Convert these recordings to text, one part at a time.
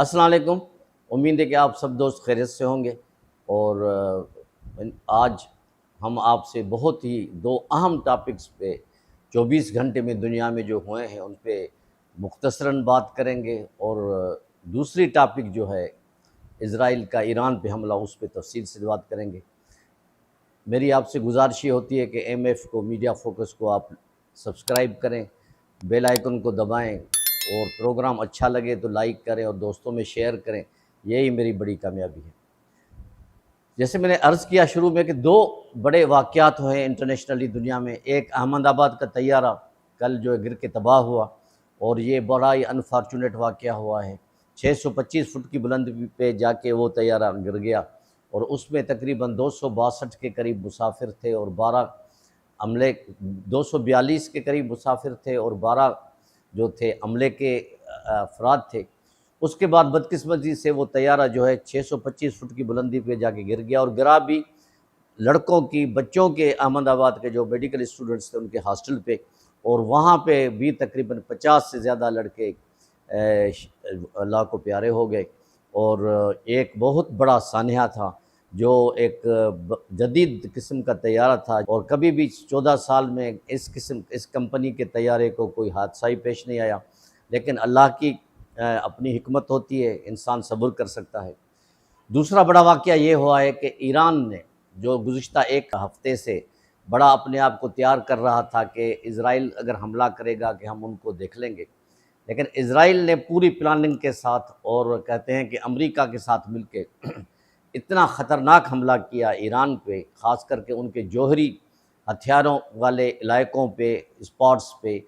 السلام علیکم۔ امید ہے کہ آپ سب دوست خیریت سے ہوں گے، اور آج ہم آپ سے بہت ہی دو اہم ٹاپکس پہ 24 گھنٹے میں دنیا میں جو ہوئے ہیں ان پہ مختصراً بات کریں گے، اور دوسری ٹاپک جو ہے اسرائیل کا ایران پہ حملہ، اس پہ تفصیل سے بات کریں گے۔ میری آپ سے گزارش یہ ہوتی ہے کہ ایم ایف کو، میڈیا فوکس کو آپ سبسکرائب کریں، بیل آئیکن کو دبائیں، اور پروگرام اچھا لگے تو لائک کریں اور دوستوں میں شیئر کریں۔ یہی میری بڑی کامیابی ہے۔ جیسے میں نے عرض کیا شروع میں کہ دو بڑے واقعات ہوئے انٹرنیشنلی دنیا میں۔ ایک احمد آباد کا طیارہ کل جو گر کے تباہ ہوا، اور یہ بڑا ہی انفارچونیٹ واقعہ ہوا ہے۔ 625 فٹ کی بلندی پہ جا کے وہ طیارہ گر گیا، اور اس میں تقریباً 262 کے قریب مسافر تھے، اور 242 کے قریب مسافر تھے، اور 12 جو تھے عملے کے افراد تھے۔ اس کے بعد بدقسمتی سے وہ طیارہ جو ہے 625 فٹ کی بلندی پہ جا کے گر گیا، اور گرا بھی لڑکوں کی، بچوں کے، احمد آباد کے جو میڈیکل اسٹوڈنٹس تھے ان کے ہاسٹل پہ، اور وہاں پہ بھی تقریباً 50 سے زیادہ لڑکے اللہ کو پیارے ہو گئے۔ اور ایک بہت بڑا سانحہ تھا، جو ایک جدید قسم کا طیارہ تھا، اور کبھی بھی 14 سال میں اس کمپنی کے طیارے کو کوئی حادثہ ہی پیش نہیں آیا، لیکن اللہ کی اپنی حکمت ہوتی ہے، انسان صبر کر سکتا ہے۔ دوسرا بڑا واقعہ یہ ہوا ہے کہ ایران نے جو گزشتہ ایک ہفتے سے بڑا اپنے آپ کو تیار کر رہا تھا کہ اسرائیل اگر حملہ کرے گا کہ ہم ان کو دیکھ لیں گے، لیکن اسرائیل نے پوری پلاننگ کے ساتھ، اور کہتے ہیں کہ امریکہ کے ساتھ مل کے اتنا خطرناک حملہ کیا ایران پہ، خاص کر کے ان کے جوہری ہتھیاروں والے علاقوں پہ، اسپاٹس پہ۔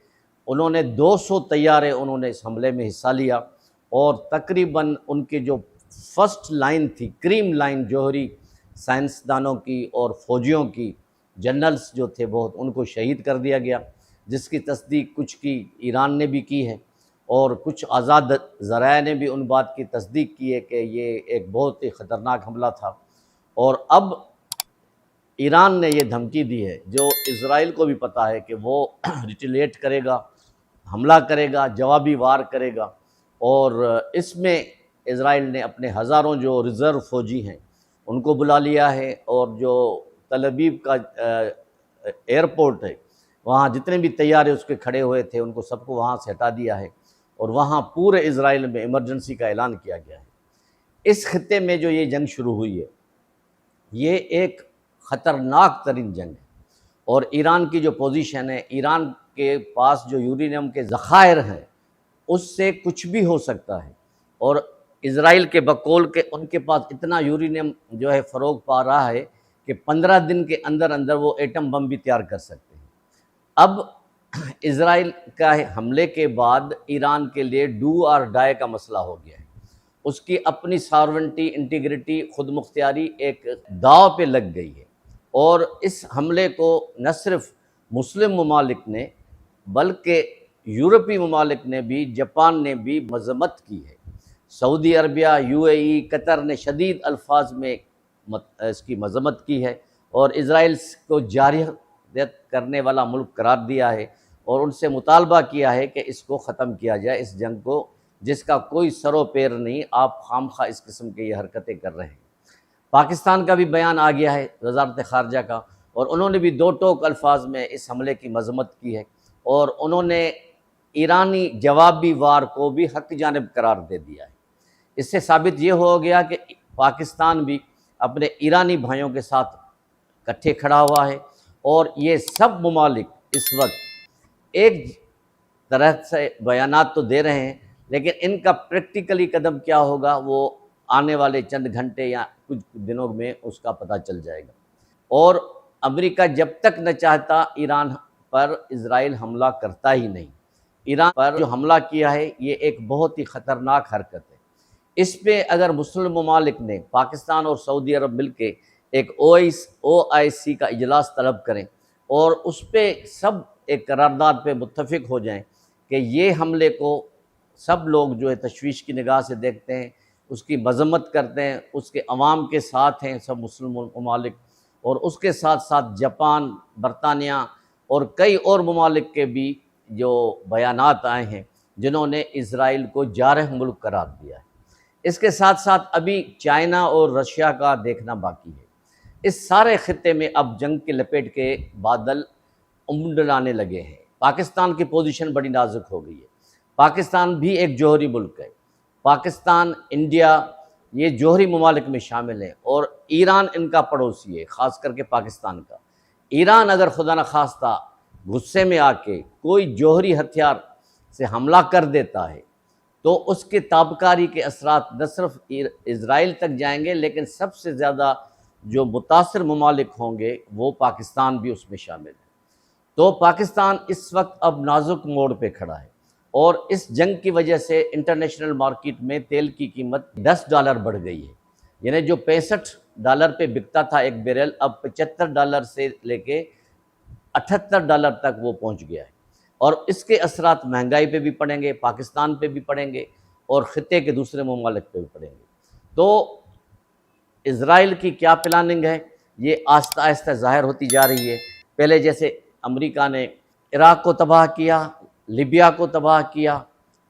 انہوں نے 200 طیارے انہوں نے اس حملے میں حصہ لیا، اور تقریباً ان کے جو فرسٹ لائن تھی، کریم لائن جوہری سائنسدانوں کی اور فوجیوں کی، جنرلز جو تھے بہت، ان کو شہید کر دیا گیا، جس کی تصدیق کچھ کی ایران نے بھی کی ہے، اور کچھ آزاد ذرائع نے بھی ان بات کی تصدیق کی ہے کہ یہ ایک بہت ہی خطرناک حملہ تھا۔ اور اب ایران نے یہ دھمکی دی ہے، جو اسرائیل کو بھی پتہ ہے کہ وہ ریٹیلیٹ کرے گا، حملہ کرے گا، جوابی وار کرے گا، اور اس میں اسرائیل نے اپنے ہزاروں جو ریزرو فوجی ہیں ان کو بلا لیا ہے، اور جو تل ابیب کا ایئرپورٹ ہے، وہاں جتنے بھی طیارے اس کے کھڑے ہوئے تھے ان کو سب کو وہاں سے ہٹا دیا ہے، اور وہاں پورے اسرائیل میں ایمرجنسی کا اعلان کیا گیا ہے۔ اس خطے میں جو یہ جنگ شروع ہوئی ہے، یہ ایک خطرناک ترین جنگ ہے، اور ایران کی جو پوزیشن ہے، ایران کے پاس جو یورینیم کے ذخائر ہیں، اس سے کچھ بھی ہو سکتا ہے، اور اسرائیل کے بقول کہ ان کے پاس اتنا یورینیم جو ہے فروغ پا رہا ہے کہ 15 دن کے اندر اندر وہ ایٹم بم بھی تیار کر سکتے ہیں۔ اب اسرائیل کا حملے کے بعد ایران کے لیے ڈو اور ڈائی کا مسئلہ ہو گیا ہے۔ اس کی اپنی ساورنٹی، انٹیگریٹی، خود مختاری ایک داؤ پہ لگ گئی ہے، اور اس حملے کو نہ صرف مسلم ممالک نے بلکہ یورپی ممالک نے بھی، جاپان نے بھی مذمت کی ہے۔ سعودی عربیہ، یو اے ای، قطر نے شدید الفاظ میں اس کی مذمت کی ہے، اور اسرائیل کو جارحیت کرنے والا ملک قرار دیا ہے، اور ان سے مطالبہ کیا ہے کہ اس کو ختم کیا جائے، اس جنگ کو، جس کا کوئی سر و پیر نہیں، آپ خام خواہ اس قسم کے یہ حرکتیں کر رہے ہیں۔ پاکستان کا بھی بیان آ گیا ہے وزارت خارجہ کا، اور انہوں نے بھی دو ٹوک الفاظ میں اس حملے کی مذمت کی ہے، اور انہوں نے ایرانی جوابی وار کو بھی حق جانب قرار دے دیا ہے۔ اس سے ثابت یہ ہو گیا کہ پاکستان بھی اپنے ایرانی بھائیوں کے ساتھ کٹھے کھڑا ہوا ہے، اور یہ سب ممالک اس وقت ایک طرح سے بیانات تو دے رہے ہیں، لیکن ان کا پریکٹیکلی قدم کیا ہوگا وہ آنے والے چند گھنٹے یا کچھ دنوں میں اس کا پتہ چل جائے گا۔ اور امریکہ جب تک نہ چاہتا ایران پر اسرائیل حملہ کرتا ہی نہیں۔ ایران پر جو حملہ کیا ہے یہ ایک بہت ہی خطرناک حرکت ہے۔ اس پہ اگر مسلم ممالک نے، پاکستان اور سعودی عرب مل کے ایک OIC کا اجلاس طلب کریں، اور اس پہ سب ایک قرارداد پہ متفق ہو جائیں کہ یہ حملے کو سب لوگ جو ہے تشویش کی نگاہ سے دیکھتے ہیں، اس کی مذمت کرتے ہیں، اس کے عوام کے ساتھ ہیں سب مسلم ممالک، اور اس کے ساتھ ساتھ جاپان، برطانیہ اور کئی اور ممالک کے بھی جو بیانات آئے ہیں جنہوں نے اسرائیل کو جارح ملک قرار دیا ہے۔ اس کے ساتھ ساتھ ابھی چائنا اور رشیا کا دیکھنا باقی ہے۔ اس سارے خطے میں اب جنگ کے لپیٹ کے بادل امڈلانے لگے ہیں۔ پاکستان کی پوزیشن بڑی نازک ہو گئی ہے۔ پاکستان بھی ایک جوہری ملک ہے۔ پاکستان، انڈیا یہ جوہری ممالک میں شامل ہیں، اور ایران ان کا پڑوسی ہے، خاص کر کے پاکستان کا۔ ایران اگر خدا نخواستہ غصے میں آ کے کوئی جوہری ہتھیار سے حملہ کر دیتا ہے تو اس کے تابکاری کے اثرات نہ صرف اسرائیل تک جائیں گے، لیکن سب سے زیادہ جو متاثر ممالک ہوں گے وہ پاکستان بھی اس میں شامل ہے۔ تو پاکستان اس وقت اب نازک موڑ پہ کھڑا ہے، اور اس جنگ کی وجہ سے انٹرنیشنل مارکیٹ میں تیل کی قیمت $10 بڑھ گئی ہے، یعنی جو $65 پہ بکتا تھا ایک بیرل، اب $75 سے لے کے $78 تک وہ پہنچ گیا ہے، اور اس کے اثرات مہنگائی پہ بھی پڑیں گے، پاکستان پہ بھی پڑیں گے، اور خطے کے دوسرے ممالک پہ بھی پڑیں گے۔ تو اسرائیل کی کیا پلاننگ ہے یہ آہستہ آہستہ ظاہر ہوتی جا رہی ہے۔ پہلے جیسے امریکہ نے عراق کو تباہ کیا، لیبیا کو تباہ کیا،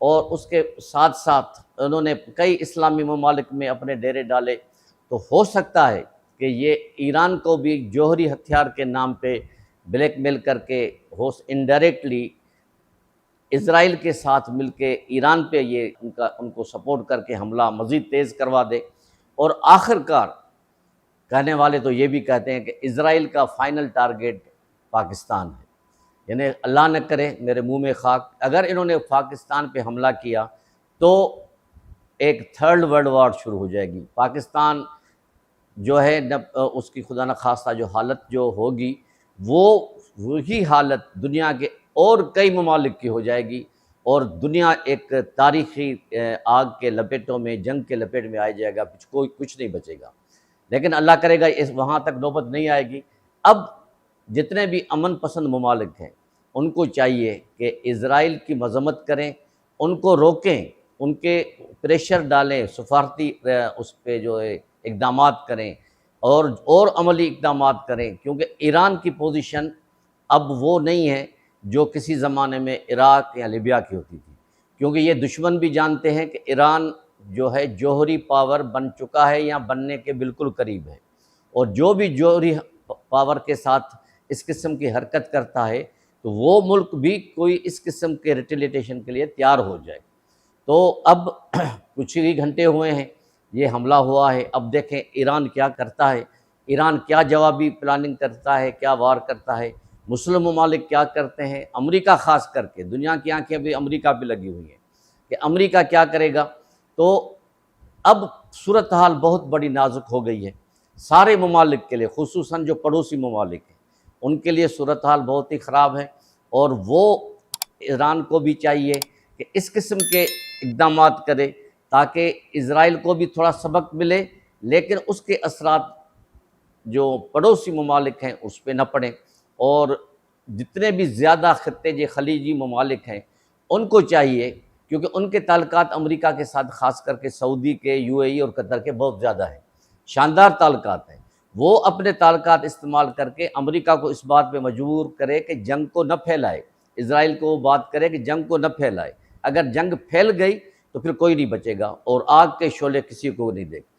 اور اس کے ساتھ ساتھ انہوں نے کئی اسلامی ممالک میں اپنے ڈیرے ڈالے، تو ہو سکتا ہے کہ یہ ایران کو بھی جوہری ہتھیار کے نام پہ بلیک میل کر کے انڈائریکٹلی اسرائیل کے ساتھ مل کے ایران پہ یہ ان کو سپورٹ کر کے حملہ مزید تیز کروا دے۔ اور آخر کار کہنے والے تو یہ بھی کہتے ہیں کہ اسرائیل کا فائنل ٹارگیٹ پاکستان ہے، یعنی اللہ نہ کرے، میرے منہ میں خاک، اگر انہوں نے پاکستان پہ حملہ کیا تو ایک تھرڈ ورلڈ وار شروع ہو جائے گی۔ پاکستان جو ہے اس کی خدا نخواستہ جو حالت جو ہوگی وہ وہی حالت دنیا کے اور کئی ممالک کی ہو جائے گی، اور دنیا ایک تاریخی آگ کے لپیٹوں میں، جنگ کے لپیٹ میں آ جائے گا، کچھ نہیں بچے گا۔ لیکن اللہ کرے گا وہاں تک نوبت نہیں آئے گی۔ اب جتنے بھی امن پسند ممالک ہیں ان کو چاہیے کہ اسرائیل کی مذمت کریں، ان کو روکیں، ان کے پریشر ڈالیں، سفارتی اس پہ جو ہے اقدامات کریں، اور عملی اقدامات کریں، کیونکہ ایران کی پوزیشن اب وہ نہیں ہے جو کسی زمانے میں عراق یا لیبیا کی ہوتی تھی، کیونکہ یہ دشمن بھی جانتے ہیں کہ ایران جو ہے جوہری پاور بن چکا ہے یا بننے کے بالکل قریب ہے، اور جو بھی جوہری پاور کے ساتھ اس قسم کی حرکت کرتا ہے تو وہ ملک بھی کوئی اس قسم کے ریٹیلیٹیشن کے لیے تیار ہو جائے۔ تو اب کچھ ہی گھنٹے ہوئے ہیں یہ حملہ ہوا ہے، اب دیکھیں ایران کیا کرتا ہے، ایران کیا جوابی پلاننگ کرتا ہے، کیا وار کرتا ہے، مسلم ممالک کیا کرتے ہیں، امریکہ خاص کر کے، دنیا کی آنکھیں بھی امریکہ پہ لگی ہوئی ہیں کہ امریکہ کیا کرے گا۔ تو اب صورتحال بہت بڑی نازک ہو گئی ہے سارے ممالک کے لیے، خصوصاً جو پڑوسی ممالک ہیں ان کے لیے صورتحال بہت ہی خراب ہے، اور وہ ایران کو بھی چاہیے کہ اس قسم کے اقدامات کرے تاکہ اسرائیل کو بھی تھوڑا سبق ملے، لیکن اس کے اثرات جو پڑوسی ممالک ہیں اس پہ نہ پڑیں، اور جتنے بھی زیادہ خطے جو خلیجی ممالک ہیں ان کو چاہیے، کیونکہ ان کے تعلقات امریکہ کے ساتھ خاص کر کے سعودی کے، یو اے ای اور قطر کے بہت زیادہ ہیں، شاندار تعلقات ہیں، وہ اپنے تعلقات استعمال کر کے امریکہ کو اس بات پہ مجبور کرے کہ جنگ کو نہ پھیلائے، اسرائیل کو وہ بات کرے کہ جنگ کو نہ پھیلائے۔ اگر جنگ پھیل گئی تو پھر کوئی نہیں بچے گا، اور آگ کے شعلے کسی کو نہیں دے گا۔